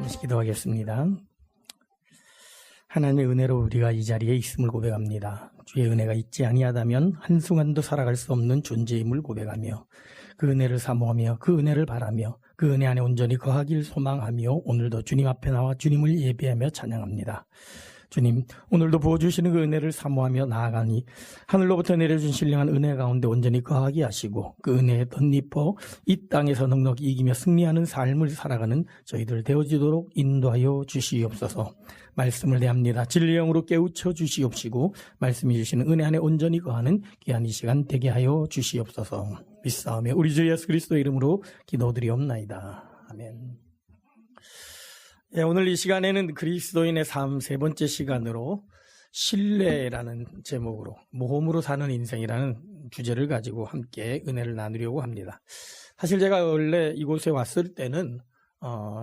잠시 기도하겠습니다. 하나님의 은혜로 우리가 이 자리에 있음을 고백합니다. 주의 은혜가 있지 아니하다면 한순간도 살아갈 수 없는 존재임을 고백하며 그 은혜를 사모하며 그 은혜를 바라며 그 은혜 안에 온전히 거하길 소망하며 오늘도 주님 앞에 나와 주님을 예배하며 찬양합니다. 주님, 오늘도 부어주시는 그 은혜를 사모하며 나아가니 하늘로부터 내려준 신령한 은혜 가운데 온전히 거하게 하시고 그 은혜에 덧입어 이 땅에서 넉넉히 이기며 승리하는 삶을 살아가는 저희들 되어지도록 인도하여 주시옵소서. 말씀을 대합니다. 진리의 영으로 깨우쳐 주시옵시고 말씀해 주시는 은혜 안에 온전히 거하는 귀한 이 시간 되게 하여 주시옵소서. 믿사오며 우리 주 예수 그리스도의 이름으로 기도드리옵나이다. 아멘. 오늘 이 시간에는 그리스도인의 삶 세 번째 시간으로 신뢰라는 제목으로 모험으로 사는 인생이라는 주제를 가지고 함께 은혜를 나누려고 합니다. 사실 제가 원래 이곳에 왔을 때는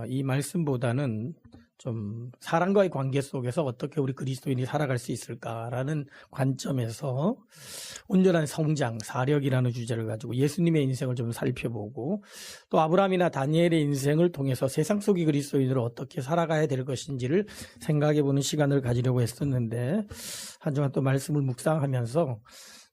이 말씀보다는 좀 사람과의 관계 속에서 어떻게 우리 그리스도인이 살아갈 수 있을까라는 관점에서 온전한 성장, 사력이라는 주제를 가지고 예수님의 인생을 좀 살펴보고 또 아브라함이나 다니엘의 인생을 통해서 세상 속의 그리스도인으로 어떻게 살아가야 될 것인지를 생각해보는 시간을 가지려고 했었는데 한 주간 또 말씀을 묵상하면서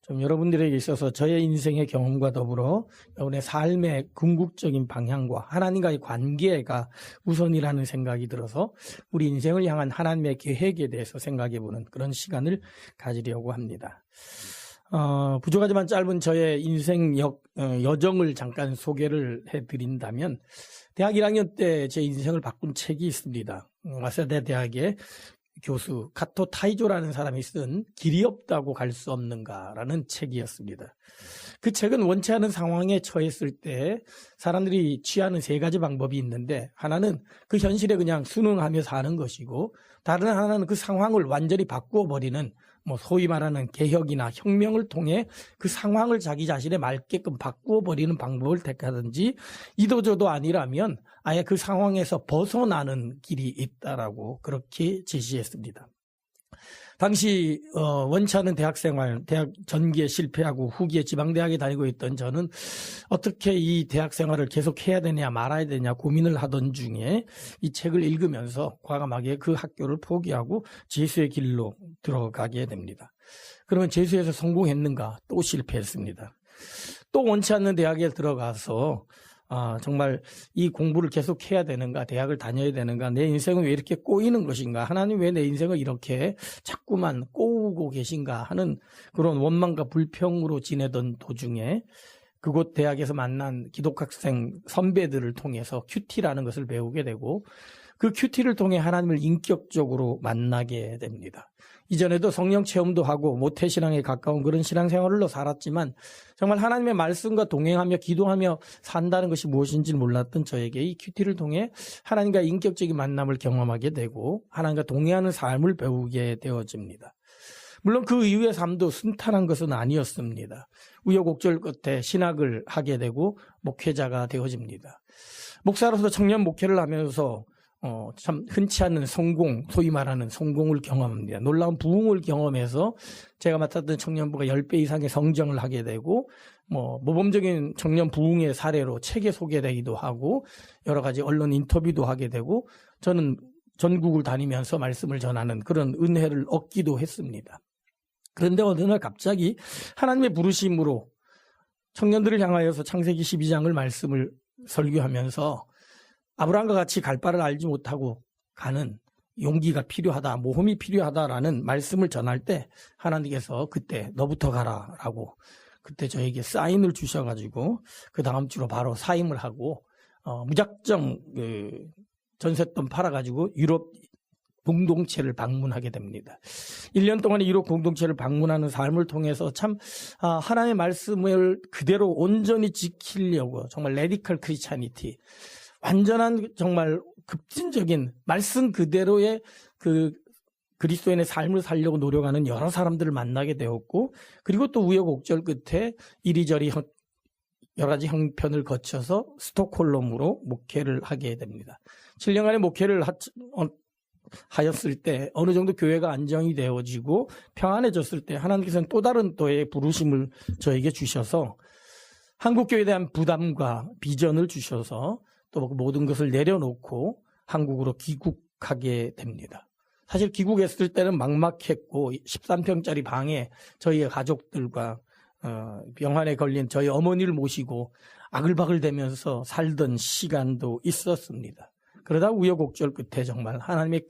좀 여러분들에게 있어서 저의 인생의 경험과 더불어 여러분의 삶의 궁극적인 방향과 하나님과의 관계가 우선이라는 생각이 들어서 우리 인생을 향한 하나님의 계획에 대해서 생각해보는 그런 시간을 가지려고 합니다. 부족하지만 짧은 저의 인생 여정을 잠깐 소개를 해드린다면 대학 1학년 때 제 인생을 바꾼 책이 있습니다. 와세다 대학의 교수 카토 타이조라는 사람이 쓴 길이 없다고 갈 수 없는가라는 책이었습니다. 그 책은 원치 않은 상황에 처했을 때 사람들이 취하는 세 가지 방법이 있는데 하나는 그 현실에 그냥 순응하며 사는 것이고 다른 하나는 그 상황을 완전히 바꾸어버리는 소위 말하는 개혁이나 혁명을 통해 그 상황을 자기 자신에 맞게끔 바꾸어버리는 방법을 택하든지 이도저도 아니라면 아예 그 상황에서 벗어나는 길이 있다라고 그렇게 제시했습니다. 당시 원치 않은 대학생활, 대학 전기에 실패하고 후기에 지방대학에 다니고 있던 저는 어떻게 이 대학생활을 계속해야 되냐 말아야 되냐 고민을 하던 중에 이 책을 읽으면서 과감하게 그 학교를 포기하고 재수의 길로 들어가게 됩니다. 그러면 재수에서 성공했는가? 또 실패했습니다. 또 원치 않는 대학에 들어가서 정말 이 공부를 계속 해야 되는가, 대학을 다녀야 되는가, 내 인생은 왜 이렇게 꼬이는 것인가, 하나님 왜 내 인생을 이렇게 자꾸만 꼬우고 계신가 하는 그런 원망과 불평으로 지내던 도중에 그곳 대학에서 만난 기독학생 선배들을 통해서 큐티라는 것을 배우게 되고 그 큐티를 통해 하나님을 인격적으로 만나게 됩니다. 이전에도 성령 체험도 하고 모태신앙에 가까운 그런 신앙생활로 살았지만 정말 하나님의 말씀과 동행하며 기도하며 산다는 것이 무엇인지 몰랐던 저에게 이 큐티를 통해 하나님과 인격적인 만남을 경험하게 되고 하나님과 동행하는 삶을 배우게 되어집니다. 물론 그 이후의 삶도 순탄한 것은 아니었습니다. 우여곡절 끝에 신학을 하게 되고 목회자가 되어집니다. 목사로서 청년 목회를 하면서 참 흔치 않은 성공, 소위 말하는 성공을 경험합니다. 놀라운 부흥을 경험해서 제가 맡았던 청년부가 10배 이상의 성장을 하게 되고 모범적인 청년 부흥의 사례로 책에 소개되기도 하고 여러 가지 언론 인터뷰도 하게 되고 저는 전국을 다니면서 말씀을 전하는 그런 은혜를 얻기도 했습니다. 그런데 어느 날 갑자기 하나님의 부르심으로 청년들을 향하여서 창세기 12장을 말씀을 설교하면서 아브라함과 같이 갈 바를 알지 못하고 가는 용기가 필요하다, 모험이 필요하다라는 말씀을 전할 때 하나님께서 그때 너부터 가라라고 그때 저에게 사인을 주셔가지고 그 다음 주로 바로 사임을 하고 무작정 전셋돈 팔아가지고 유럽 공동체를 방문하게 됩니다. 1년 동안의 유럽 공동체를 방문하는 삶을 통해서 참 하나님의 말씀을 그대로 온전히 지키려고 정말 레디컬 크리스찬이티 완전한 정말 급진적인 말씀 그대로의 그 그리스도인의 삶을 살려고 노력하는 여러 사람들을 만나게 되었고 그리고 또 우여곡절 끝에 이리저리 여러 가지 형편을 거쳐서 스톡홀름으로 목회를 하게 됩니다. 7년간의 목회를 하였을 때 어느 정도 교회가 안정이 되어지고 평안해졌을 때 하나님께서는 또 다른 또의 부르심을 저에게 주셔서 한국교회에 대한 부담과 비전을 주셔서 또 모든 것을 내려놓고 한국으로 귀국하게 됩니다. 사실 귀국했을 때는 막막했고 13평짜리 방에 저희 가족들과 병환에 걸린 저희 어머니를 모시고 아글바글 대면서 살던 시간도 있었습니다. 그러다 우여곡절 끝에 정말 하나님의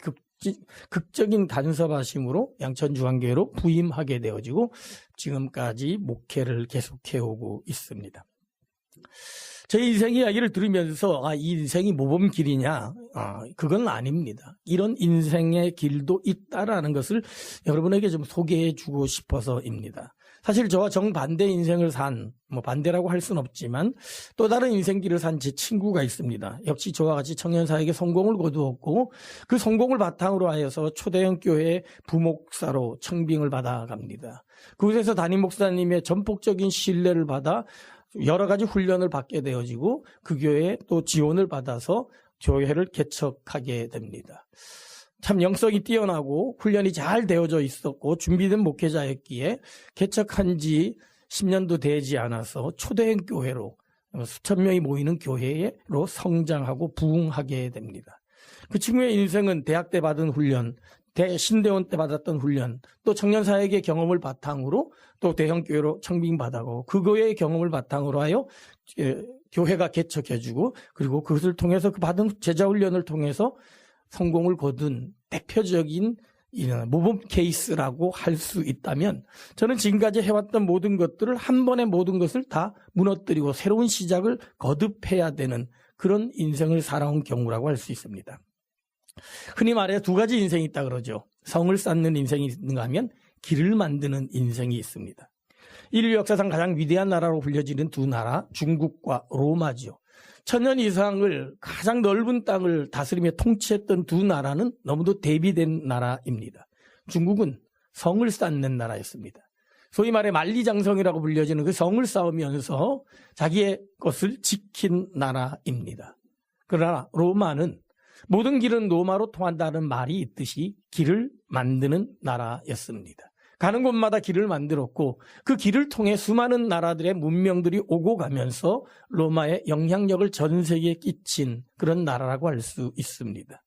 극적인 간섭하심으로 양천중앙교회로 부임하게 되어지고 지금까지 목회를 계속해오고 있습니다. 제 인생 이야기를 들으면서 이 인생이 모범길이냐? 그건 아닙니다. 이런 인생의 길도 있다라는 것을 여러분에게 좀 소개해 주고 싶어서입니다. 사실 저와 정반대 인생을 반대라고 할 수는 없지만 또 다른 인생길을 산 제 친구가 있습니다. 역시 저와 같이 청년사역에 성공을 거두었고 그 성공을 바탕으로 하여서 초대형 교회의 부목사로 청빙을 받아갑니다. 그곳에서 담임 목사님의 전폭적인 신뢰를 받아 여러 가지 훈련을 받게 되어지고 그 교회에 또 지원을 받아서 교회를 개척하게 됩니다. 참 영성이 뛰어나고 훈련이 잘 되어져 있었고 준비된 목회자였기에 개척한 지 10년도 되지 않아서 초대형 교회로 수천 명이 모이는 교회로 성장하고 부흥하게 됩니다. 그 친구의 인생은 대학 때 받은 훈련, 신대원 때 받았던 훈련, 또 청년사역의 경험을 바탕으로 또 대형교회로 청빙받아고 그 교회의 경험을 바탕으로 하여 교회가 개척해주고 그리고 그것을 통해서 그 받은 제자훈련을 통해서 성공을 거둔 대표적인 모범 케이스라고 할 수 있다면 저는 지금까지 해왔던 모든 것들을 한 번에 모든 것을 다 무너뜨리고 새로운 시작을 거듭해야 되는 그런 인생을 살아온 경우라고 할 수 있습니다. 흔히 말해 두 가지 인생이 있다 그러죠. 성을 쌓는 인생이 있는가 하면 길을 만드는 인생이 있습니다. 인류 역사상 가장 위대한 나라로 불려지는 두 나라, 중국과 로마지요. 1000년 이상을 가장 넓은 땅을 다스리며 통치했던 두 나라는 너무도 대비된 나라입니다. 중국은 성을 쌓는 나라였습니다. 소위 말해 만리장성이라고 불려지는 그 성을 쌓으면서 자기의 것을 지킨 나라입니다. 그러나 로마는 모든 길은 로마로 통한다는 말이 있듯이 길을 만드는 나라였습니다. 가는 곳마다 길을 만들었고 그 길을 통해 수많은 나라들의 문명들이 오고 가면서 로마의 영향력을 전 세계에 끼친 그런 나라라고 할 수 있습니다.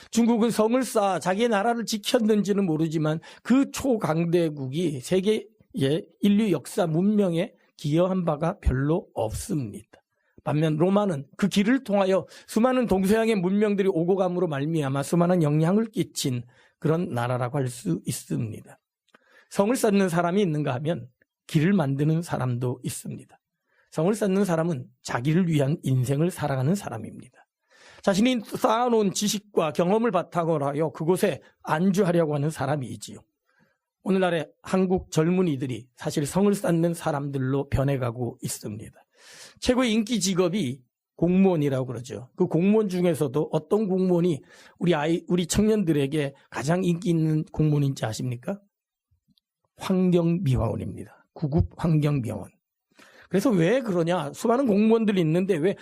중국은 성을 쌓아 자기의 나라를 지켰는지는 모르지만 그 초강대국이 세계의 인류 역사 문명에 기여한 바가 별로 없습니다. 반면 로마는 그 길을 통하여 수많은 동서양의 문명들이 오고 감으로 말미암아 수많은 영향을 끼친 그런 나라라고 할 수 있습니다. 성을 쌓는 사람이 있는가 하면 길을 만드는 사람도 있습니다. 성을 쌓는 사람은 자기를 위한 인생을 살아가는 사람입니다. 자신이 쌓아놓은 지식과 경험을 바탕으로 하여 그곳에 안주하려고 하는 사람이지요. 오늘날의 한국 젊은이들이 사실 성을 쌓는 사람들로 변해가고 있습니다. 최고의 인기 직업이 공무원이라고 그러죠. 그 공무원 중에서도 어떤 공무원이 우리 청년들에게 가장 인기 있는 공무원인지 아십니까? 환경미화원입니다. 구급 환경미화원. 그래서 왜 그러냐? 수많은 공무원들이 있는데 왜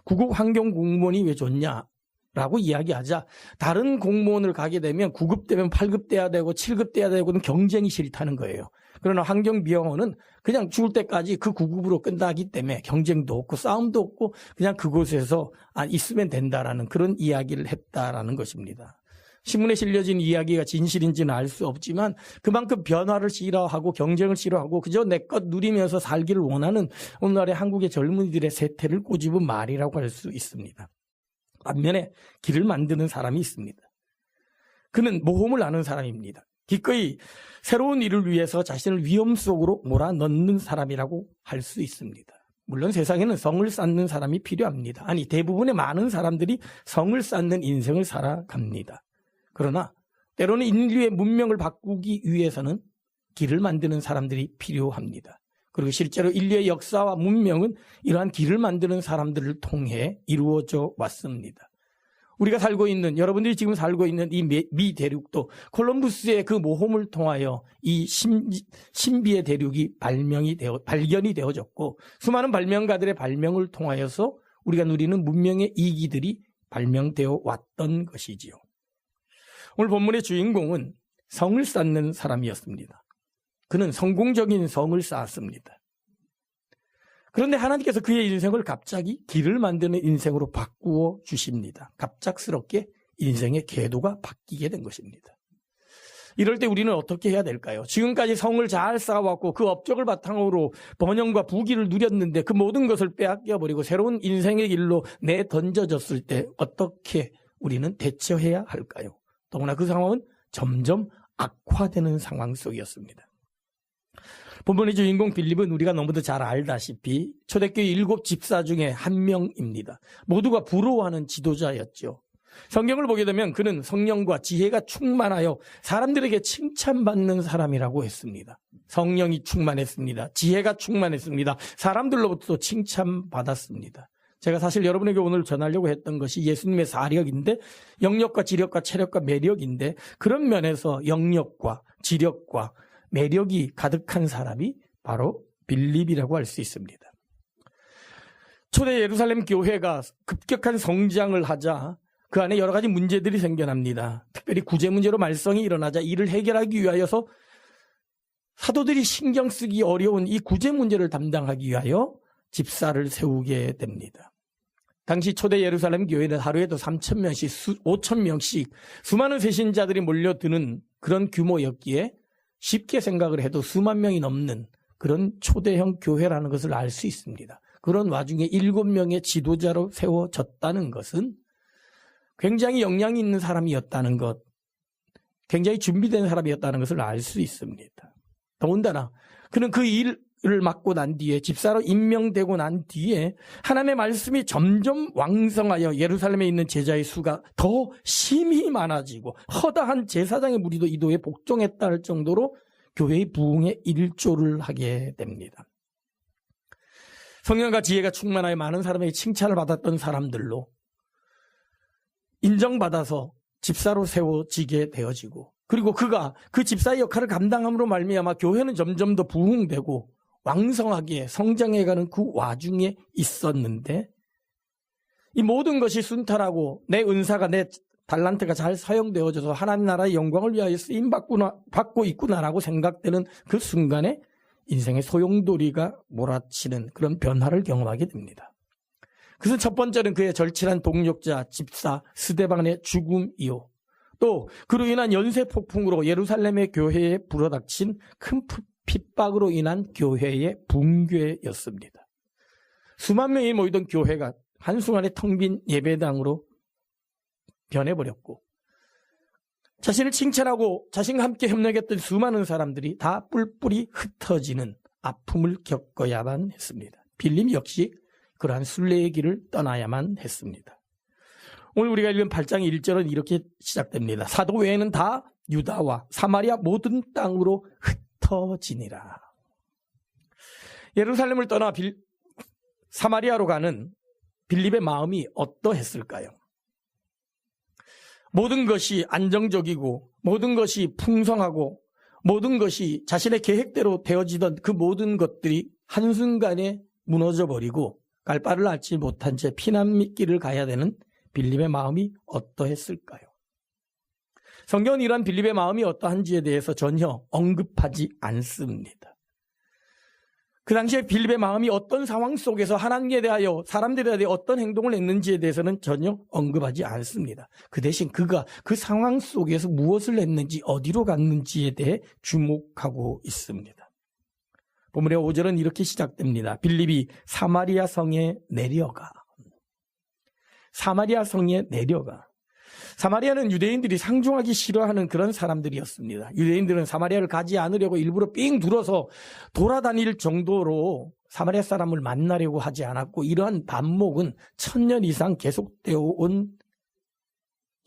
구급 환경 공무원이 왜 좋냐라고 이야기하자 다른 공무원을 가게 되면 9급 되면 8급 돼야 되고 7급 돼야 되고는 경쟁이 싫다는 거예요. 그러나 환경미화원은 그냥 죽을 때까지 그 9급으로 끝나기 때문에 경쟁도 없고 싸움도 없고 그냥 그곳에서 있으면 된다라는 그런 이야기를 했다라는 것입니다. 신문에 실려진 이야기가 진실인지는 알 수 없지만 그만큼 변화를 싫어하고 경쟁을 싫어하고 그저 내 것 누리면서 살기를 원하는 오늘날의 한국의 젊은이들의 세태를 꼬집은 말이라고 할 수 있습니다. 반면에 길을 만드는 사람이 있습니다. 그는 모험을 아는 사람입니다. 기꺼이 새로운 일을 위해서 자신을 위험 속으로 몰아넣는 사람이라고 할 수 있습니다. 물론 세상에는 성을 쌓는 사람이 필요합니다. 아니, 대부분의 많은 사람들이 성을 쌓는 인생을 살아갑니다. 그러나 때로는 인류의 문명을 바꾸기 위해서는 길을 만드는 사람들이 필요합니다. 그리고 실제로 인류의 역사와 문명은 이러한 길을 만드는 사람들을 통해 이루어져 왔습니다. 우리가 살고 있는, 여러분들이 지금 살고 있는 이 미 대륙도 콜럼부스의 그 모험을 통하여 이 신비의 대륙이 발견이 되어졌고 수많은 발명가들의 발명을 통하여서 우리가 누리는 문명의 이기들이 발명되어 왔던 것이지요. 오늘 본문의 주인공은 성을 쌓는 사람이었습니다. 그는 성공적인 성을 쌓았습니다. 그런데 하나님께서 그의 인생을 갑자기 길을 만드는 인생으로 바꾸어 주십니다. 갑작스럽게 인생의 궤도가 바뀌게 된 것입니다. 이럴 때 우리는 어떻게 해야 될까요? 지금까지 성을 잘 쌓아왔고 그 업적을 바탕으로 번영과 부귀를 누렸는데 그 모든 것을 빼앗겨버리고 새로운 인생의 길로 내던져졌을 때 어떻게 우리는 대처해야 할까요? 더구나 그 상황은 점점 악화되는 상황 속이었습니다. 본문의 주인공 빌립은 우리가 너무도 잘 알다시피 초대교회 7 집사 중에 한 명입니다. 모두가 부러워하는 지도자였죠. 성경을 보게 되면 그는 성령과 지혜가 충만하여 사람들에게 칭찬받는 사람이라고 했습니다. 성령이 충만했습니다. 지혜가 충만했습니다. 사람들로부터 칭찬받았습니다. 제가 사실 여러분에게 오늘 전하려고 했던 것이 예수님의 사력인데 영역과 지력과 체력과 매력인데 그런 면에서 영역과 지력과 매력이 가득한 사람이 바로 빌립이라고 할 수 있습니다. 초대 예루살렘 교회가 급격한 성장을 하자 그 안에 여러 가지 문제들이 생겨납니다. 특별히 구제 문제로 말썽이 일어나자 이를 해결하기 위하여서 사도들이 신경 쓰기 어려운 이 구제 문제를 담당하기 위하여 집사를 세우게 됩니다. 당시 초대 예루살렘 교회는 하루에도 3,000명씩, 5,000명씩 수많은 새신자들이 몰려드는 그런 규모였기에 쉽게 생각을 해도 수만 명이 넘는 그런 초대형 교회라는 것을 알 수 있습니다. 그런 와중에 7명의 지도자로 세워졌다는 것은 굉장히 역량이 있는 사람이었다는 것, 굉장히 준비된 사람이었다는 것을 알 수 있습니다. 더군다나 그는 그 일을 맡고 난 뒤에 집사로 임명되고 난 뒤에 하나님의 말씀이 점점 왕성하여 예루살렘에 있는 제자의 수가 더 심히 많아지고 허다한 제사장의 무리도 이도에 복종했다 할 정도로 교회의 부흥에 일조를 하게 됩니다. 성령과 지혜가 충만하여 많은 사람에게 칭찬을 받았던 사람들로 인정받아서 집사로 세워지게 되어지고 그리고 그가 그 집사의 역할을 감당함으로 말미암아 교회는 점점 더 부흥되고 왕성하게 성장해가는 그 와중에 있었는데 이 모든 것이 순탄하고 내 은사가 내 달란트가 잘 사용되어져서 하나님 나라의 영광을 위하여 쓰임받고 있구나라고 생각되는 그 순간에 인생의 소용돌이가 몰아치는 그런 변화를 경험하게 됩니다. 그것은 첫 번째는 그의 절친한 동력자 집사 스데반의 죽음이요. 또 그로 인한 연쇄 폭풍으로 예루살렘의 교회에 불어닥친 큰 핍박으로 인한 교회의 붕괴였습니다. 수만 명이 모이던 교회가 한순간에 텅 빈 예배당으로 변해버렸고 자신을 칭찬하고 자신과 함께 협력했던 수많은 사람들이 다 뿔뿔이 흩어지는 아픔을 겪어야만 했습니다. 빌립 역시 그러한 순례의 길을 떠나야만 했습니다. 오늘 우리가 읽은 8장 1절은 이렇게 시작됩니다. 사도 외에는 다 유다와 사마리아 모든 땅으로 흩어지니라. 예루살렘을 떠나 사마리아로 가는 빌립의 마음이 어떠했을까요? 모든 것이 안정적이고 모든 것이 풍성하고 모든 것이 자신의 계획대로 되어지던 그 모든 것들이 한순간에 무너져버리고 갈 바를 알지 못한 채 피난길을 가야 되는 빌립의 마음이 어떠했을까요? 성경은 이러한 빌립의 마음이 어떠한지에 대해서 전혀 언급하지 않습니다. 그 당시에 빌립의 마음이 어떤 상황 속에서 하나님에 대하여 사람들에 대해 어떤 행동을 했는지에 대해서는 전혀 언급하지 않습니다. 그 대신 그가 그 상황 속에서 무엇을 했는지 어디로 갔는지에 대해 주목하고 있습니다. 본문의 5절은 이렇게 시작됩니다. 빌립이 사마리아 성에 내려가. 사마리아 성에 내려가. 사마리아는 유대인들이 상종하기 싫어하는 그런 사람들이었습니다. 유대인들은 사마리아를 가지 않으려고 일부러 삥 둘러서 돌아다닐 정도로 사마리아 사람을 만나려고 하지 않았고 이러한 반목은 1000년 이상 계속되어 온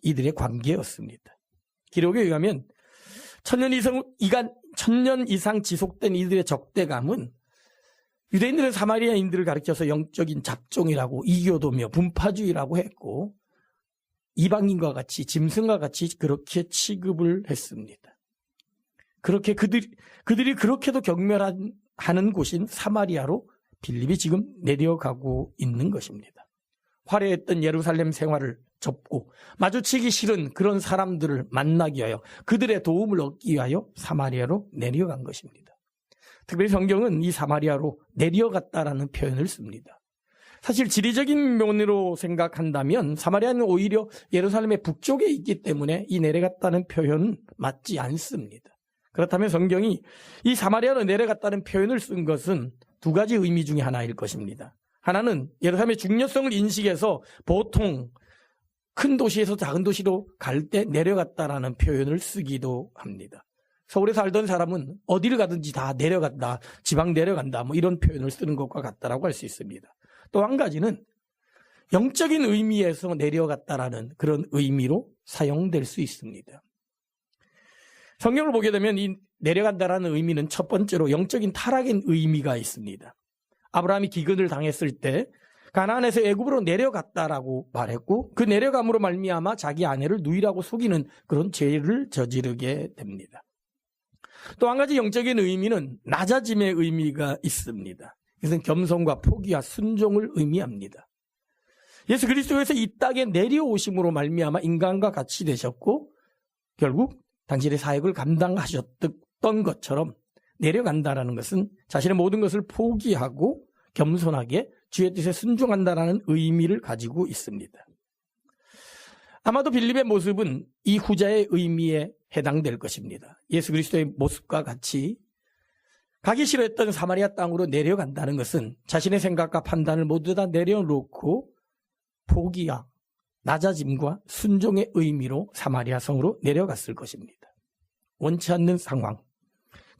이들의 관계였습니다. 기록에 의하면 1000년 이상 지속된 이들의 적대감은 유대인들은 사마리아인들을 가리켜서 영적인 잡종이라고 이교도며 분파주의라고 했고 이방인과 같이 짐승과 같이 그렇게 취급을 했습니다. 그렇게 그들이 그렇게도 경멸하는 곳인 사마리아로 빌립이 지금 내려가고 있는 것입니다. 화려했던 예루살렘 생활을 접고 마주치기 싫은 그런 사람들을 만나기 위하여 그들의 도움을 얻기 위하여 사마리아로 내려간 것입니다. 특별히 성경은 이 사마리아로 내려갔다라는 표현을 씁니다. 사실 지리적인 면으로 생각한다면 사마리아는 오히려 예루살렘의 북쪽에 있기 때문에 이 내려갔다는 표현은 맞지 않습니다. 그렇다면 성경이 이 사마리아로 내려갔다는 표현을 쓴 것은 두 가지 의미 중에 하나일 것입니다. 하나는 예루살렘의 중요성을 인식해서 보통 큰 도시에서 작은 도시로 갈 때 내려갔다라는 표현을 쓰기도 합니다. 서울에 살던 사람은 어디를 가든지 다 내려간다, 지방 내려간다, 뭐 이런 표현을 쓰는 것과 같다라고 할 수 있습니다. 또 한 가지는 영적인 의미에서 내려갔다라는 그런 의미로 사용될 수 있습니다. 성경을 보게 되면 이 내려간다라는 의미는 첫 번째로 영적인 타락의 의미가 있습니다. 아브라함이 기근을 당했을 때 가나안에서 애굽으로 내려갔다라고 말했고 그 내려감으로 말미암아 자기 아내를 누이라고 속이는 그런 죄를 저지르게 됩니다. 또 한 가지 영적인 의미는 낮아짐의 의미가 있습니다. 이것은 겸손과 포기와 순종을 의미합니다. 예수 그리스도에서 이 땅에 내려오심으로 말미암아 인간과 같이 되셨고 결국 당신의 사역을 감당하셨던 것처럼 내려간다라는 것은 자신의 모든 것을 포기하고 겸손하게 주의 뜻에 순종한다라는 의미를 가지고 있습니다. 아마도 빌립의 모습은 이 후자의 의미에 해당될 것입니다. 예수 그리스도의 모습과 같이 가기 싫어했던 사마리아 땅으로 내려간다는 것은 자신의 생각과 판단을 모두 다 내려놓고 포기와 낮아짐과 순종의 의미로 사마리아 성으로 내려갔을 것입니다. 원치 않는 상황,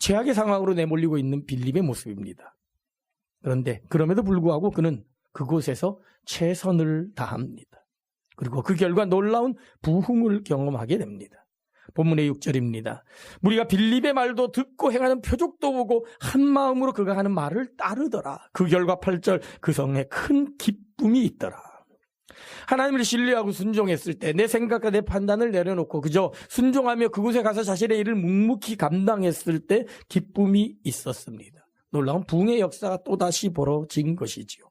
최악의 상황으로 내몰리고 있는 빌립의 모습입니다. 그런데 그럼에도 불구하고 그는 그곳에서 최선을 다합니다. 그리고 그 결과 놀라운 부흥을 경험하게 됩니다. 본문의 6절입니다. 무리가 빌립의 말도 듣고 행하는 표적도 보고 한 마음으로 그가 하는 말을 따르더라. 그 결과 8절 그 성에 큰 기쁨이 있더라. 하나님을 신뢰하고 순종했을 때 내 생각과 내 판단을 내려놓고 그저 순종하며 그곳에 가서 자신의 일을 묵묵히 감당했을 때 기쁨이 있었습니다. 놀라운 부흥의 역사가 또다시 벌어진 것이지요.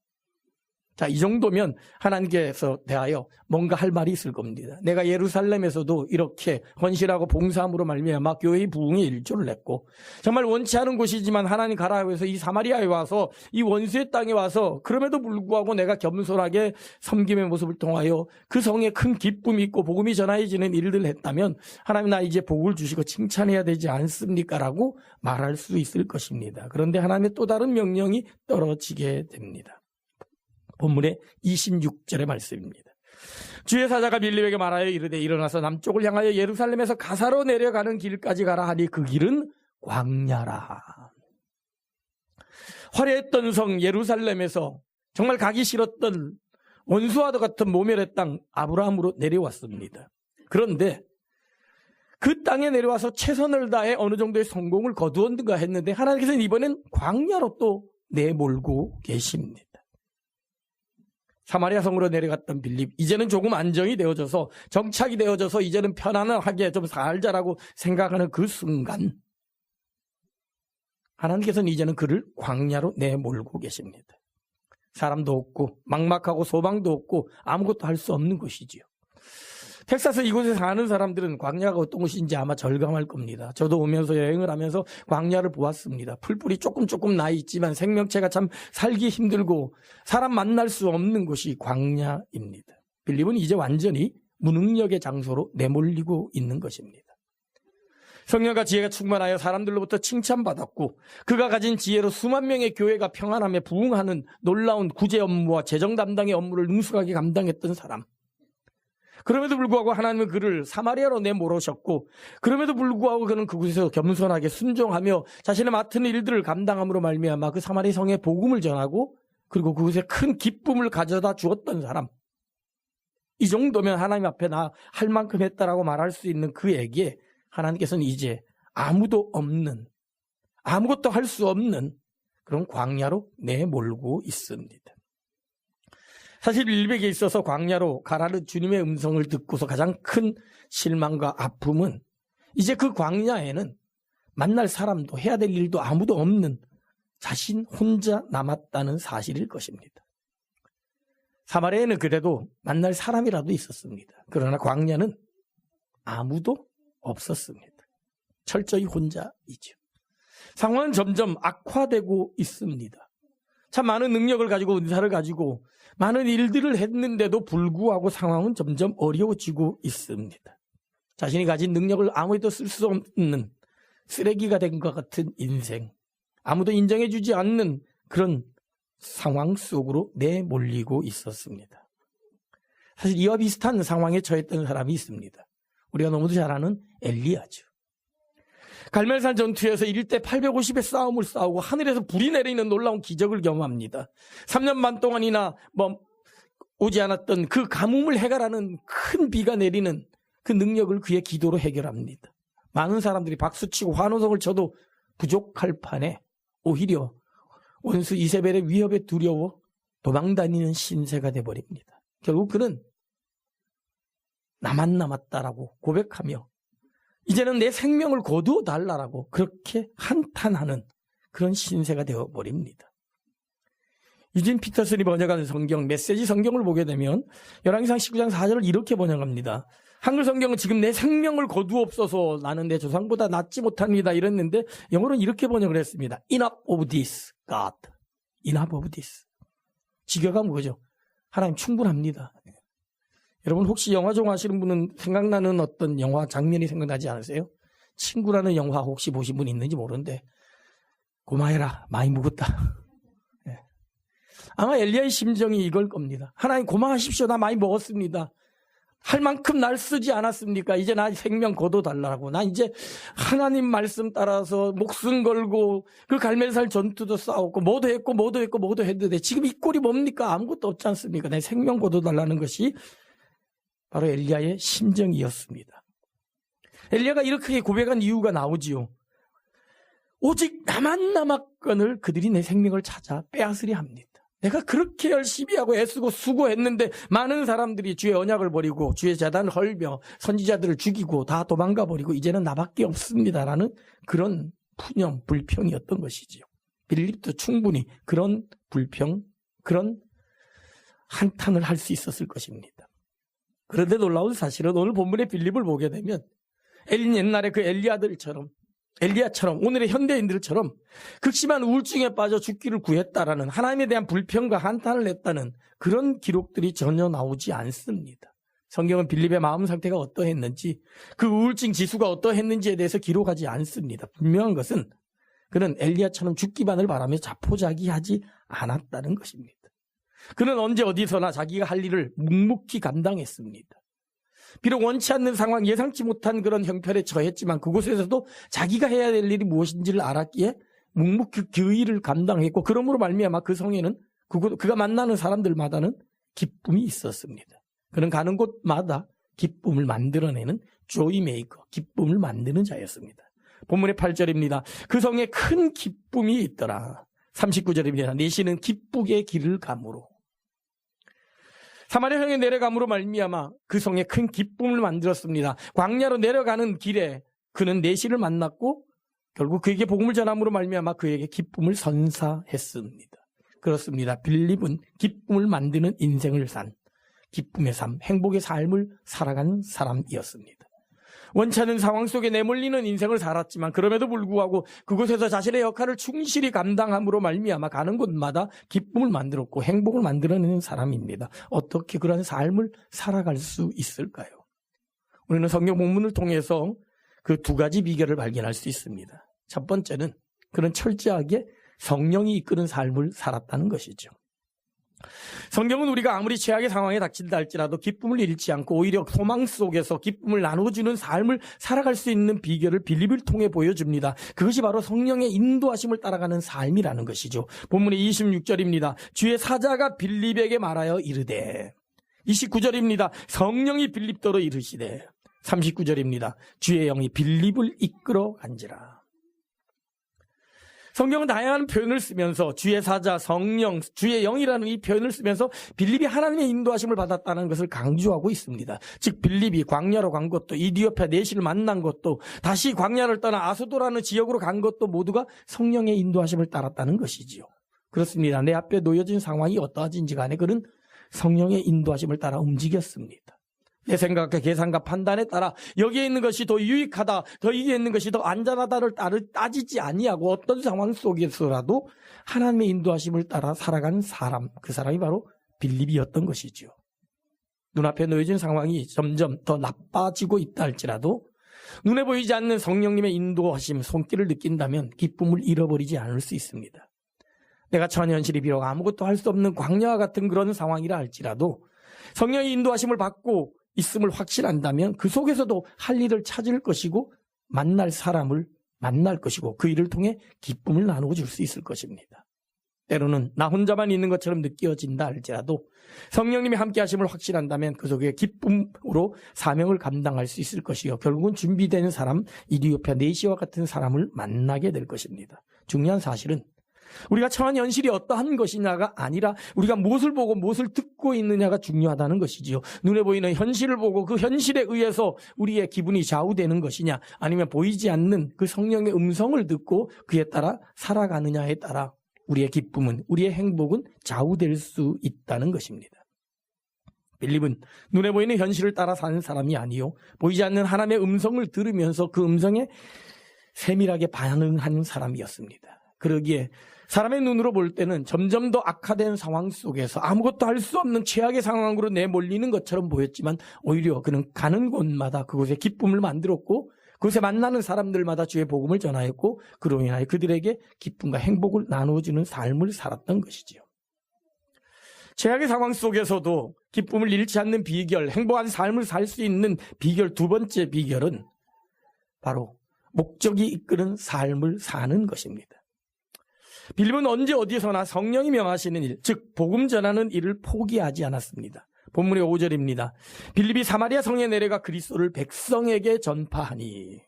자, 이 정도면 하나님께서 대하여 뭔가 할 말이 있을 겁니다. 내가 예루살렘에서도 이렇게 헌신하고 봉사함으로 말미암아 교회의 부흥의 일조를 냈고 정말 원치 않은 곳이지만 하나님 가라 해서 이 사마리아에 와서 이 원수의 땅에 와서 그럼에도 불구하고 내가 겸손하게 섬김의 모습을 통하여 그 성에 큰 기쁨이 있고 복음이 전해지는 일들을 했다면 하나님 나 이제 복을 주시고 칭찬해야 되지 않습니까? 라고 말할 수 있을 것입니다. 그런데 하나님의 또 다른 명령이 떨어지게 됩니다. 본문의 26절의 말씀입니다. 주의 사자가 빌립에게 말하여 이르되 일어나서 남쪽을 향하여 예루살렘에서 가사로 내려가는 길까지 가라 하니 그 길은 광야라. 화려했던 성 예루살렘에서 정말 가기 싫었던 원수와도 같은 모멸의 땅 아브라함으로 내려왔습니다. 그런데 그 땅에 내려와서 최선을 다해 어느 정도의 성공을 거두었는가 했는데 하나님께서는 이번엔 광야로 또 내몰고 계십니다. 사마리아 성으로 내려갔던 빌립, 이제는 조금 안정이 되어져서 정착이 되어져서 이제는 편안하게 좀 살자라고 생각하는 그 순간 하나님께서는 이제는 그를 광야로 내몰고 계십니다. 사람도 없고 막막하고 소망도 없고 아무것도 할 수 없는 곳이지요. 텍사스 이곳에 사는 사람들은 광야가 어떤 곳인지 아마 절감할 겁니다. 저도 오면서 여행을 하면서 광야를 보았습니다. 풀뿌리 조금 나 있지만 생명체가 참 살기 힘들고 사람 만날 수 없는 곳이 광야입니다. 빌립은 이제 완전히 무능력의 장소로 내몰리고 있는 것입니다. 성령과 지혜가 충만하여 사람들로부터 칭찬받았고 그가 가진 지혜로 수만 명의 교회가 평안하며 부흥하는 놀라운 구제 업무와 재정 담당의 업무를 능숙하게 감당했던 사람. 그럼에도 불구하고 하나님은 그를 사마리아로 내몰으셨고 그럼에도 불구하고 그는 그곳에서 겸손하게 순종하며 자신의 맡은 일들을 감당함으로 말미암아 그 사마리아 성에 복음을 전하고 그리고 그곳에 큰 기쁨을 가져다 주었던 사람. 이 정도면 하나님 앞에 나 할 만큼 했다라고 말할 수 있는 그에게 하나님께서는 이제 아무도 없는, 아무것도 할 수 없는 그런 광야로 내몰고 있습니다. 사실 빌립에게 있어서 광야로 가라는 주님의 음성을 듣고서 가장 큰 실망과 아픔은 이제 그 광야에는 만날 사람도 해야 될 일도 아무도 없는 자신 혼자 남았다는 사실일 것입니다. 사마리아에는 그래도 만날 사람이라도 있었습니다. 그러나 광야는 아무도 없었습니다. 철저히 혼자이죠. 상황은 점점 악화되고 있습니다. 참 많은 능력을 가지고 은사를 가지고 많은 일들을 했는데도 불구하고 상황은 점점 어려워지고 있습니다. 자신이 가진 능력을 아무에도 쓸 수 없는 쓰레기가 된 것 같은 인생, 아무도 인정해주지 않는 그런 상황 속으로 내몰리고 있었습니다. 사실 이와 비슷한 상황에 처했던 사람이 있습니다. 우리가 너무도 잘 아는 엘리야죠. 갈멜산 전투에서 1대 850의 싸움을 싸우고 하늘에서 불이 내리는 놀라운 기적을 경험합니다. 3년 반 동안이나 오지 않았던 그 가뭄을 해결하는 큰 비가 내리는 그 능력을 그의 기도로 해결합니다. 많은 사람들이 박수치고 환호성을 쳐도 부족할 판에 오히려 원수 이세벨의 위협에 두려워 도망다니는 신세가 되어버립니다. 결국 그는 나만 남았다라고 고백하며 이제는 내 생명을 거두어 달라라고 그렇게 한탄하는 그런 신세가 되어버립니다. 유진 피터슨이 번역한 성경, 메시지 성경을 보게 되면 열왕기상 19장 4절을 이렇게 번역합니다. 한글 성경은 지금 내 생명을 거두옵소서 나는 내 조상보다 낫지 못합니다 이랬는데 영어로는 이렇게 번역을 했습니다. Enough of this, God. Enough of this. 지겨가 뭐죠? 하나님 충분합니다. 여러분 혹시 영화 좋아하시는 분은 생각나는 어떤 영화 장면이 생각나지 않으세요? 친구라는 영화 혹시 보신 분 있는지 모르는데 고마해라 많이 묵었다. 네. 아마 엘리야의 심정이 이걸 겁니다. 하나님 고마하십시오. 나 많이 먹었습니다. 할 만큼 날 쓰지 않았습니까? 이제 나 생명 거둬달라고. 나 이제 하나님 말씀 따라서 목숨 걸고 그 갈멜살 전투도 싸웠고 뭐도 했는데 지금 이 꼴이 뭡니까? 아무것도 없지 않습니까? 내 생명 거둬달라는 것이 바로 엘리야의 심정이었습니다. 엘리야가 이렇게 고백한 이유가 나오지요. 오직 나만 남았건을 그들이 내 생명을 찾아 빼앗으려 합니다. 내가 그렇게 열심히 하고 애쓰고 수고했는데 많은 사람들이 주의 언약을 버리고 주의 제단을 헐며 선지자들을 죽이고 다 도망가 버리고 이제는 나밖에 없습니다라는 그런 푸념, 불평이었던 것이지요. 빌립도 충분히 그런 불평, 그런 한탄을 할 수 있었을 것입니다. 그런데 놀라운 사실은 오늘 본문의 빌립을 보게 되면 옛날에 그 엘리야처럼 오늘의 현대인들처럼 극심한 우울증에 빠져 죽기를 구했다라는 하나님에 대한 불평과 한탄을 했다는 그런 기록들이 전혀 나오지 않습니다. 성경은 빌립의 마음 상태가 어떠했는지 그 우울증 지수가 어떠했는지에 대해서 기록하지 않습니다. 분명한 것은 그는 엘리야처럼 죽기만을 바라며 자포자기하지 않았다는 것입니다. 그는 언제 어디서나 자기가 할 일을 묵묵히 감당했습니다. 비록 원치 않는 상황, 예상치 못한 그런 형편에 처했지만 그곳에서도 자기가 해야 될 일이 무엇인지를 알았기에 묵묵히 그 일을 감당했고 그러므로 말미암아 그 성에는 그가 만나는 사람들마다는 기쁨이 있었습니다. 그는 가는 곳마다 기쁨을 만들어내는 조이메이커, 기쁨을 만드는 자였습니다. 본문의 8절입니다. 그 성에 큰 기쁨이 있더라. 39절입니다. 내시는 기쁘게 길을 가므로. 사마리아 성에 내려감으로 말미암아 그 성에 큰 기쁨을 만들었습니다. 광야로 내려가는 길에 그는 내시를 만났고 결국 그에게 복음을 전함으로 말미암아 그에게 기쁨을 선사했습니다. 그렇습니다. 빌립은 기쁨을 만드는 인생을 산 기쁨의 삶, 행복의 삶을 살아가는 사람이었습니다. 원치 않는 상황 속에 내몰리는 인생을 살았지만 그럼에도 불구하고 그곳에서 자신의 역할을 충실히 감당함으로 말미암아 가는 곳마다 기쁨을 만들었고 행복을 만들어내는 사람입니다. 어떻게 그런 삶을 살아갈 수 있을까요? 우리는 성경 본문을 통해서 그 두 가지 비결을 발견할 수 있습니다. 첫 번째는 그는 철저하게 성령이 이끄는 삶을 살았다는 것이죠. 성경은 우리가 아무리 최악의 상황에 닥친다 할지라도 기쁨을 잃지 않고 오히려 소망 속에서 기쁨을 나눠주는 삶을 살아갈 수 있는 비결을 빌립을 통해 보여줍니다. 그것이 바로 성령의 인도하심을 따라가는 삶이라는 것이죠. 본문의 26절입니다. 주의 사자가 빌립에게 말하여 이르되 29절입니다. 성령이 빌립더러 이르시되 39절입니다. 주의 영이 빌립을 이끌어 간지라. 성경은 다양한 표현을 쓰면서 주의 사자, 성령, 주의 영이라는 이 표현을 쓰면서 빌립이 하나님의 인도하심을 받았다는 것을 강조하고 있습니다. 즉 빌립이 광야로 간 것도 이디오피아 내시를 만난 것도 다시 광야를 떠나 아소도라는 지역으로 간 것도 모두가 성령의 인도하심을 따랐다는 것이지요. 그렇습니다. 내 앞에 놓여진 상황이 어떠하든지 간에 그는 성령의 인도하심을 따라 움직였습니다. 내 생각과 계산과 판단에 따라 여기에 있는 것이 더 유익하다, 더 여기에 있는 것이 더 안전하다를 따지지 아니하고 어떤 상황 속에서라도 하나님의 인도하심을 따라 살아가는 사람, 그 사람이 바로 빌립이었던 것이죠. 눈앞에 놓여진 상황이 점점 더 나빠지고 있다 할지라도 눈에 보이지 않는 성령님의 인도하심, 손길을 느낀다면 기쁨을 잃어버리지 않을 수 있습니다. 내가 처한 현실이 비록 아무것도 할 수 없는 광야와 같은 그런 상황이라 할지라도 성령의 인도하심을 받고 있음을 확신한다면 그 속에서도 할 일을 찾을 것이고 만날 사람을 만날 것이고 그 일을 통해 기쁨을 나누어 줄 수 있을 것입니다. 때로는 나 혼자만 있는 것처럼 느껴진다 할지라도 성령님이 함께 하심을 확신한다면 그 속에 기쁨으로 사명을 감당할 수 있을 것이요 결국은 준비된 사람, 이디오피아 네시와 같은 사람을 만나게 될 것입니다. 중요한 사실은 우리가 처한 현실이 어떠한 것이냐가 아니라 우리가 무엇을 보고 무엇을 듣고 있느냐가 중요하다는 것이지요. 눈에 보이는 현실을 보고 그 현실에 의해서 우리의 기분이 좌우되는 것이냐, 아니면 보이지 않는 그 성령의 음성을 듣고 그에 따라 살아가느냐에 따라 우리의 기쁨은, 우리의 행복은 좌우될 수 있다는 것입니다. 빌립은 눈에 보이는 현실을 따라 사는 사람이 아니요 보이지 않는 하나님의 음성을 들으면서 그 음성에 세밀하게 반응하는 사람이었습니다. 그러기에 사람의 눈으로 볼 때는 점점 더 악화된 상황 속에서 아무것도 할 수 없는 최악의 상황으로 내몰리는 것처럼 보였지만 오히려 그는 가는 곳마다 그곳에 기쁨을 만들었고 그곳에 만나는 사람들마다 주의 복음을 전하였고 그로 인하여 그들에게 기쁨과 행복을 나누어주는 삶을 살았던 것이지요. 최악의 상황 속에서도 기쁨을 잃지 않는 비결, 행복한 삶을 살 수 있는 비결, 두 번째 비결은 바로 목적이 이끄는 삶을 사는 것입니다. 빌립은 언제 어디서나 성령이 명하시는 일, 즉 복음 전하는 일을 포기하지 않았습니다. 본문의 5절입니다. 빌립이 사마리아 성에 내려가 그리스도를 백성에게 전파하니.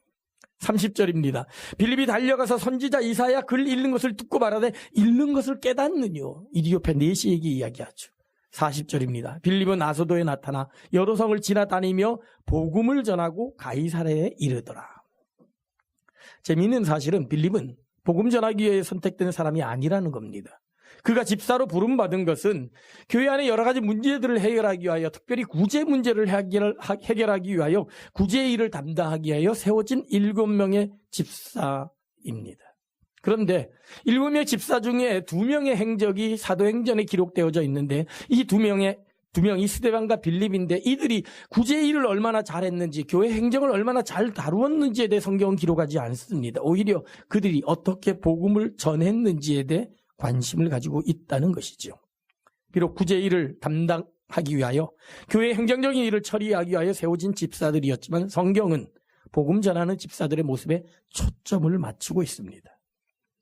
30절입니다. 빌립이 달려가서 선지자 이사야 글 읽는 것을 듣고 말하되 읽는 것을 깨닫느뇨. 이디오피아 네시에게 이야기하죠. 40절입니다. 빌립은 아소도에 나타나 여러 성을 지나다니며 복음을 전하고 가이사랴에 이르더라. 재미있는 사실은 빌립은 복음 전하기 위해 선택된 사람이 아니라는 겁니다. 그가 집사로 부름받은 것은 교회 안에 여러 가지 문제들을 해결하기 위하여, 특별히 구제 문제를 해결하기 위하여 구제의 일을 담당하기 위하여 세워진 7명의 집사입니다. 그런데 7명의 집사 중에 2명의 행적이 사도행전에 기록되어져 있는데 이 2명이 스데반과 빌립인데 이들이 구제의 일을 얼마나 잘했는지, 교회 행정을 얼마나 잘 다루었는지에 대해 성경은 기록하지 않습니다. 오히려 그들이 어떻게 복음을 전했는지에 대해 관심을 가지고 있다는 것이죠. 비록 구제의 일을 담당하기 위하여, 교회 행정적인 일을 처리하기 위하여 세워진 집사들이었지만 성경은 복음 전하는 집사들의 모습에 초점을 맞추고 있습니다.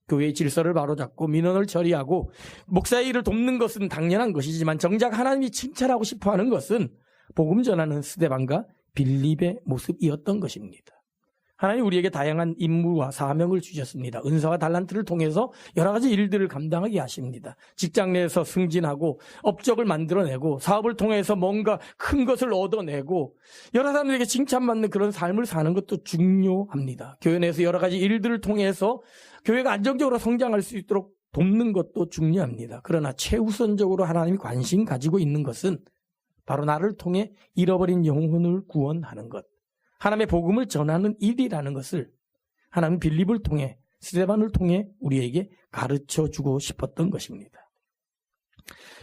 교회의 질서를 바로잡고 민원을 처리하고 목사의 일을 돕는 것은 당연한 것이지만 정작 하나님이 칭찬하고 싶어하는 것은 복음 전하는 스데반과 빌립의 모습이었던 것입니다. 하나님 우리에게 다양한 임무와 사명을 주셨습니다. 은사와 달란트를 통해서 여러 가지 일들을 감당하게 하십니다. 직장 내에서 승진하고 업적을 만들어내고 사업을 통해서 뭔가 큰 것을 얻어내고 여러 사람들에게 칭찬받는 그런 삶을 사는 것도 중요합니다. 교회 내에서 여러 가지 일들을 통해서 교회가 안정적으로 성장할 수 있도록 돕는 것도 중요합니다. 그러나 최우선적으로 하나님이 관심 가지고 있는 것은 바로 나를 통해 잃어버린 영혼을 구원하는 것, 하나님의 복음을 전하는 일이라는 것을 하나님 빌립을 통해, 스데반을 통해 우리에게 가르쳐주고 싶었던 것입니다.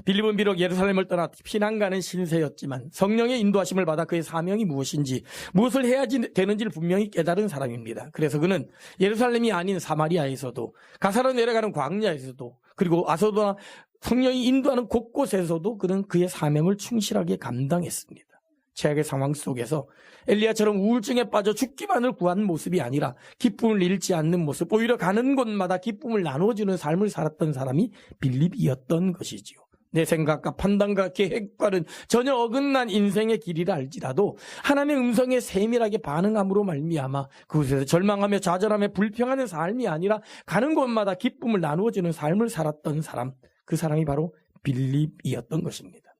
빌립은 비록 예루살렘을 떠나 피난 가는 신세였지만 성령의 인도하심을 받아 그의 사명이 무엇인지, 무엇을 해야 되는지를 분명히 깨달은 사람입니다. 그래서 그는 예루살렘이 아닌 사마리아에서도, 가사로 내려가는 광야에서도, 그리고 아소도나 성령이 인도하는 곳곳에서도 그는 그의 사명을 충실하게 감당했습니다. 최악의 상황 속에서 엘리야처럼 우울증에 빠져 죽기만을 구한 모습이 아니라 기쁨을 잃지 않는 모습, 오히려 가는 곳마다 기쁨을 나눠주는 삶을 살았던 사람이 빌립이었던 것이지요. 내 생각과 판단과 계획과는 전혀 어긋난 인생의 길이라 할지라도 하나님의 음성에 세밀하게 반응함으로 말미암아 그곳에서 절망하며 좌절하며 불평하는 삶이 아니라 가는 곳마다 기쁨을 나누어주는 삶을 살았던 사람, 그 사람이 바로 빌립이었던 것입니다.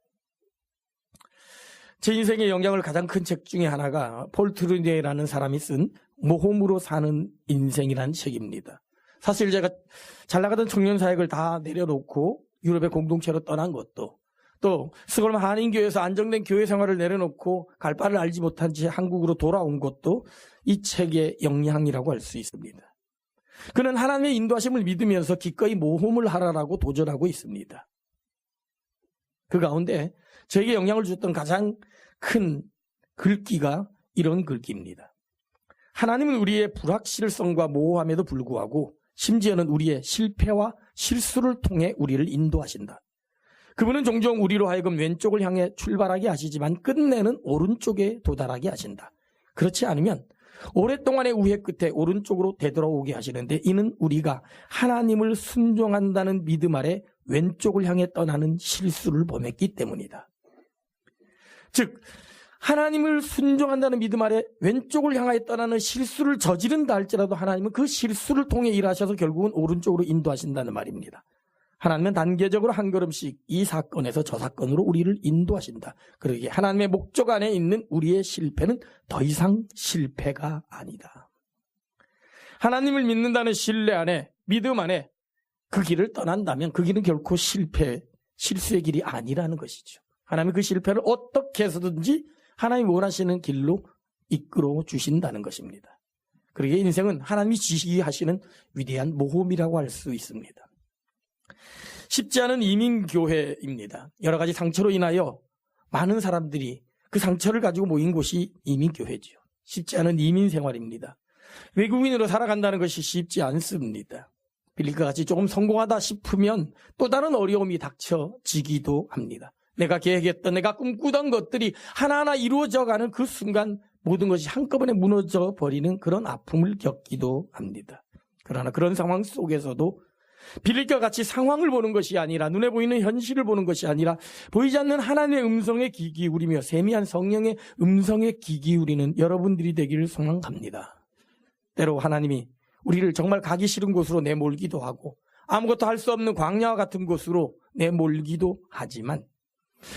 제 인생에 영향을 가장 큰 책 중에 하나가 폴 트루네라는 사람이 쓴 모험으로 사는 인생이라는 책입니다. 사실 제가 잘 나가던 청년 사역을 다 내려놓고 유럽의 공동체로 떠난 것도, 또 스콜만 한인교회에서 안정된 교회 생활을 내려놓고 갈 바를 알지 못한 채 한국으로 돌아온 것도 이 책의 영향이라고 할 수 있습니다. 그는 하나님의 인도하심을 믿으면서 기꺼이 모험을 하라라고 도전하고 있습니다. 그 가운데 저에게 영향을 줬던 가장 큰 글귀가 이런 글귀입니다. 하나님은 우리의 불확실성과 모호함에도 불구하고 심지어는 우리의 실패와 실수를 통해 우리를 인도하신다. 그분은 종종 우리로 하여금 왼쪽을 향해 출발하게 하시지만 끝내는 오른쪽에 도달하게 하신다. 그렇지 않으면 오랫동안의 우회 끝에 오른쪽으로 되돌아오게 하시는데 이는 우리가 하나님을 순종한다는 믿음 아래 왼쪽을 향해 떠나는 실수를 범했기 때문이다. 즉 하나님을 순종한다는 믿음 아래 왼쪽을 향하여 떠나는 실수를 저지른다 할지라도 하나님은 그 실수를 통해 일하셔서 결국은 오른쪽으로 인도하신다는 말입니다. 하나님은 단계적으로 한 걸음씩 이 사건에서 저 사건으로 우리를 인도하신다. 그러기에 하나님의 목적 안에 있는 우리의 실패는 더 이상 실패가 아니다. 하나님을 믿는다는 신뢰 안에, 믿음 안에 그 길을 떠난다면 그 길은 결코 실수의 길이 아니라는 것이죠. 하나님은 그 실패를 어떻게 해서든지 하나님이 원하시는 길로 이끌어 주신다는 것입니다. 그러기에 인생은 하나님이 지시하시는 위대한 모험이라고 할 수 있습니다. 쉽지 않은 이민교회입니다. 여러 가지 상처로 인하여 많은 사람들이 그 상처를 가지고 모인 곳이 이민교회죠. 쉽지 않은 이민 생활입니다. 외국인으로 살아간다는 것이 쉽지 않습니다. 빌립과 같이 조금 성공하다 싶으면 또 다른 어려움이 닥쳐지기도 합니다. 내가 계획했던, 내가 꿈꾸던 것들이 하나하나 이루어져가는 그 순간 모든 것이 한꺼번에 무너져 버리는 그런 아픔을 겪기도 합니다. 그러나 그런 상황 속에서도 빌립과 같이 상황을 보는 것이 아니라 눈에 보이는 현실을 보는 것이 아니라 보이지 않는 하나님의 음성에 귀 기울이며 세미한 성령의 음성에 귀 기울이는 여러분들이 되기를 소망합니다. 때로 하나님이 우리를 정말 가기 싫은 곳으로 내몰기도 하고 아무것도 할 수 없는 광야와 같은 곳으로 내몰기도 하지만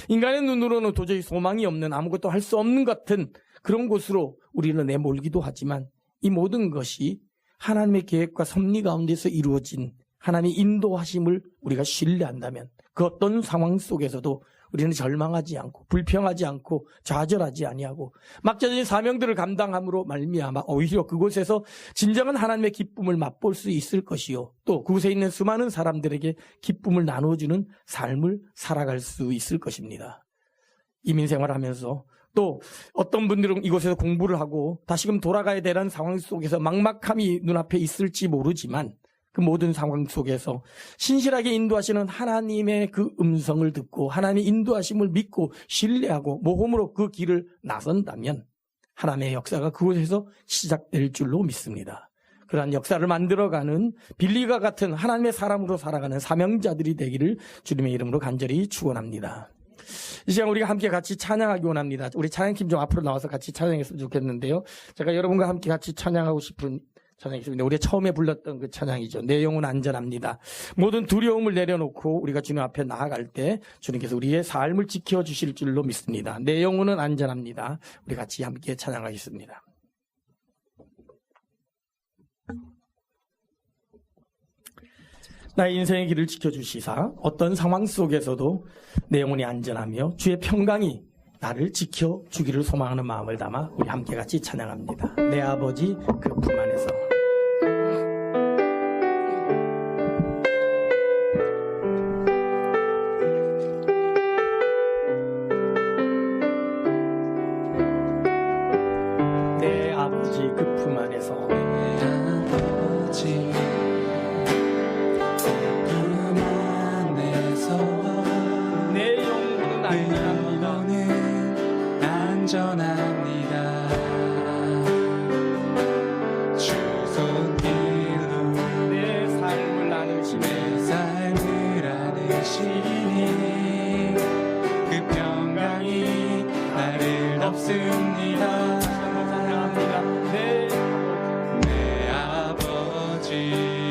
인간의 눈으로는 도저히 소망이 없는 아무것도 할 수 없는 같은 그런 곳으로 우리를 내몰기도 하지만 이 모든 것이 하나님의 계획과 섭리 가운데서 이루어진 하나님의 인도하심을 우리가 신뢰한다면 그 어떤 상황 속에서도 우리는 절망하지 않고 불평하지 않고 좌절하지 아니하고 막자진 사명들을 감당함으로 말미암아 오히려 그곳에서 진정한 하나님의 기쁨을 맛볼 수 있을 것이요 또 그곳에 있는 수많은 사람들에게 기쁨을 나눠주는 삶을 살아갈 수 있을 것입니다. 이민생활하면서 또 어떤 분들은 이곳에서 공부를 하고 다시금 돌아가야 되는 상황 속에서 막막함이 눈앞에 있을지 모르지만 그 모든 상황 속에서 신실하게 인도하시는 하나님의 그 음성을 듣고 하나님의 인도하심을 믿고 신뢰하고 모험으로 그 길을 나선다면 하나님의 역사가 그곳에서 시작될 줄로 믿습니다. 그러한 역사를 만들어가는 빌립과 같은 하나님의 사람으로 살아가는 사명자들이 되기를 주님의 이름으로 간절히 축원합니다. 이 시간 우리가 함께 같이 찬양하기 원합니다. 우리 찬양팀 좀 앞으로 나와서 같이 찬양했으면 좋겠는데요. 제가 여러분과 함께 같이 찬양하고 싶은 찬양이 있습니다. 우리가 처음에 불렀던 그 찬양이죠. 내 영혼 안전합니다. 모든 두려움을 내려놓고 우리가 주님 앞에 나아갈 때 주님께서 우리의 삶을 지켜주실 줄로 믿습니다. 내 영혼은 안전합니다. 우리 같이 함께 찬양하겠습니다. 나의 인생의 길을 지켜주시사 어떤 상황 속에서도 내 영혼이 안전하며 주의 평강이 나를 지켜주기를 소망하는 마음을 담아 우리 함께 같이 찬양합니다. 내 아버지 그 품 안에서 내 아버지 그 품 안에서 내 영혼은 안전합니다. 주 손길로 내 삶을 나누시니 그 평강이 나를 덮습니다. 내 아버지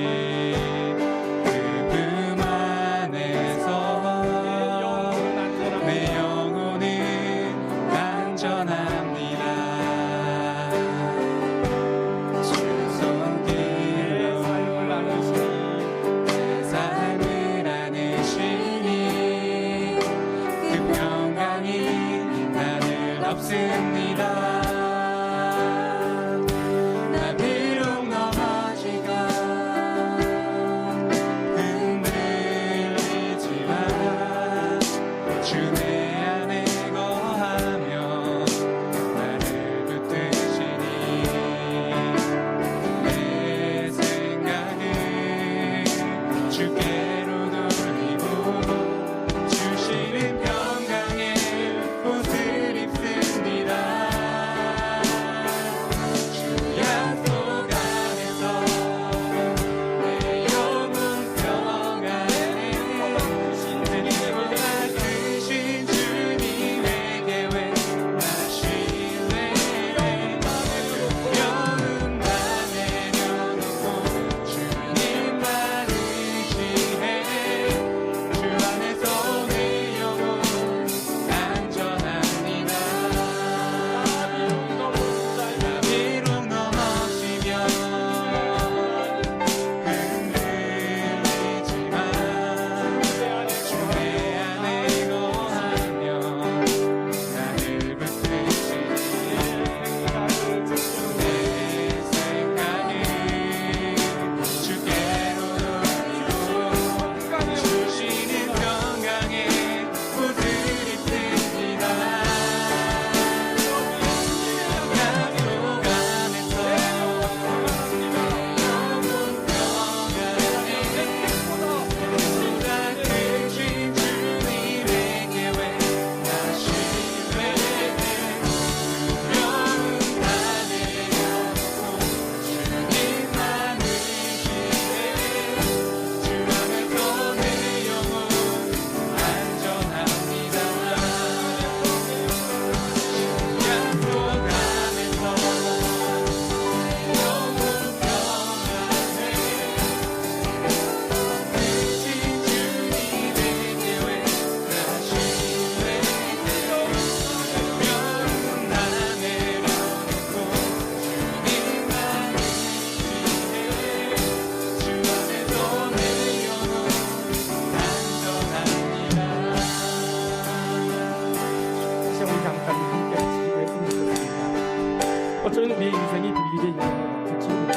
어쩌면 우리의 인생이 빌립의 인생과 같을지 모릅니다.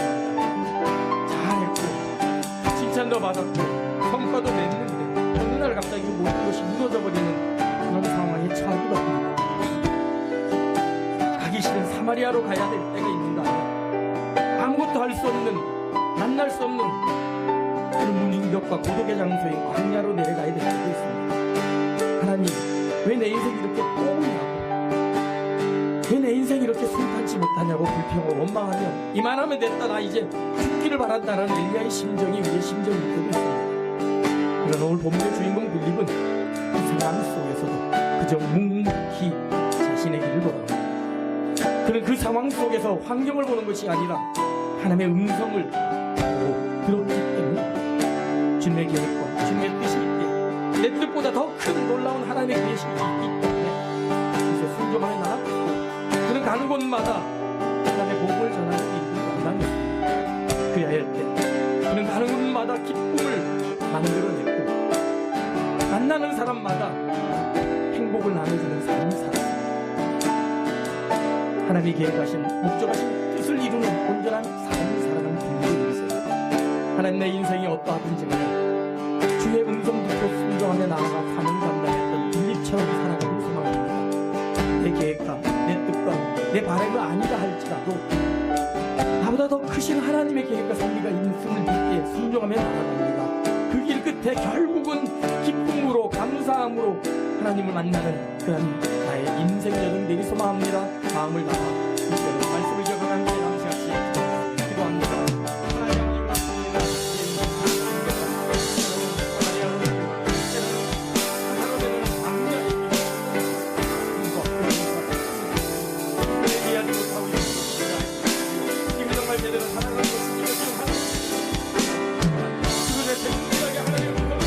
잘했고 칭찬도 받았고 성과도 냈는데 어느 날 갑자기 모든 것이 무너져버리는 그런 상황에 처하기도 합니다. 가기 싫은 사마리아로 가야 될 때가 있는가 하면 아무것도 할 수 없는, 만날 수 없는 그런 무능력과 고독의 장소인 광야로 내려가야 될 때도 있습니다. 하나님, 왜 내 인생이 이렇게 꼬우냐고, 왜 내 인생이 이렇게 순탄치 못하냐고 불평하고 원망하면 이만하면 됐다, 나 이제 죽기를 바란다는 엘리야의 심정이 우리의 심정일 때도 있습니다. 그러나 오늘 본문의 주인공 빌립은 그 상황 속에서도 그저 묵묵히 자신의 길을 걸어갑니다. 그는 그 상황 속에서 환경을 보는 것이 아니라 하나님의 음성을 보고 들었기 때문에 주님의 계획과 주님의 뜻이 있기에, 내 뜻보다 더 큰 놀라운 하나님의 계획이 있기 때문에 그래서 순종하며 나아갔고, 그는 가는 곳마다 하나님의 복음을 전하는 일들을 감당했습니다. 그래야 할 때 그는 가는 곳마다 기쁨을 만들어냈고, 만나는 사람마다 행복을 나눠주는 삶을 살았습니다. 하나님이 계획하신, 목적하신 뜻을 이루는 온전한 삶을 살아가는 빌립의 인생. 하나님, 내 인생이 어떠하든지 간에 주의 음성 듣고 순종하며 나아가 사명 감당했던 빌립처럼 살아가길 소망합니다. 내 계획과 내 뜻과 내 바람이 아니다 할지라도 나보다 더 크신 하나님의 계획과 섭리가 있음을 믿기에 순종하며 나아갑니다. 그 길 끝에 결국은 기쁨으로, 감사함으로 하나님을 만나는 그런 나의 인생 여정 되기 소망합니다. 마음을 다하 이제는 말씀을 적어가는 게 남시같이 기도합니다. 하나님, 정말 제대로 살아가는 것을 지금 하는 그것에 대중하게 하나님의 음성을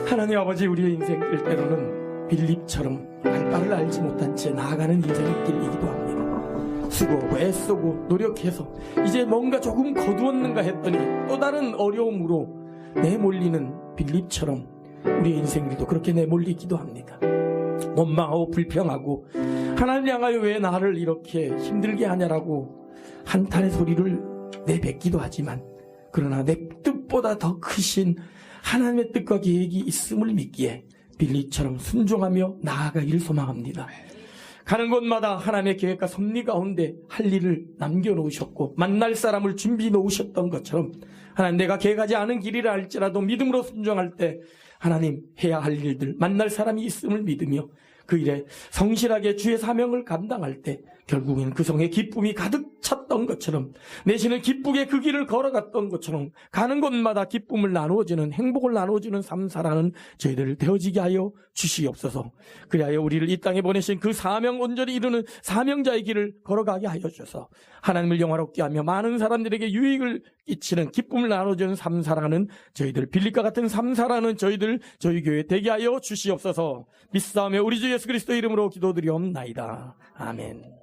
하나님 아버지, 우리의 인생길 때로는 빌립처럼 할 바를 알지 못한 채 나아가는 인생의 길이기도 합니다. 수고하고 애쓰고 노력해서 이제 뭔가 조금 거두었는가 했더니 또 다른 어려움으로 내몰리는 빌립처럼 우리의 인생길도 그렇게 내몰리기도 합니다. 원망하고 불평하고 하나님 향하여 왜 나를 이렇게 힘들게 하냐라고 한탄의 소리를 내뱉기도 하지만, 그러나 내 뜻보다 더 크신 하나님의 뜻과 계획이 있음을 믿기에 빌립처럼 순종하며 나아가기를 소망합니다. 가는 곳마다 하나님의 계획과 섭리 가운데 할 일을 남겨놓으셨고 만날 사람을 준비해 놓으셨던 것처럼, 하나님, 내가 계획하지 않은 길이라 할지라도 믿음으로 순종할 때 하나님 해야 할 일들, 만날 사람이 있음을 믿으며 그 일에 성실하게 주의 사명을 감당할 때 결국엔 그 성에 기쁨이 가득 찼던 것처럼, 내신을 기쁘게 그 길을 걸어갔던 것처럼 가는 곳마다 기쁨을 나누어주는, 행복을 나누어주는 삶 살아가는 저희들을 되어지게 하여 주시옵소서. 그리하여 우리를 이 땅에 보내신 그 사명 온전히 이루는 사명자의 길을 걸어가게 하여 주셔서 하나님을 영화롭게 하며 많은 사람들에게 유익을 끼치는, 기쁨을 나눠주는 삶 살아가는 저희들, 빌립과 같은 삶 살아가는 저희들, 저희 교회 되게 하여 주시옵소서. 믿사오며 우리 주 예수 그리스도 이름으로 기도드리옵나이다. 아멘.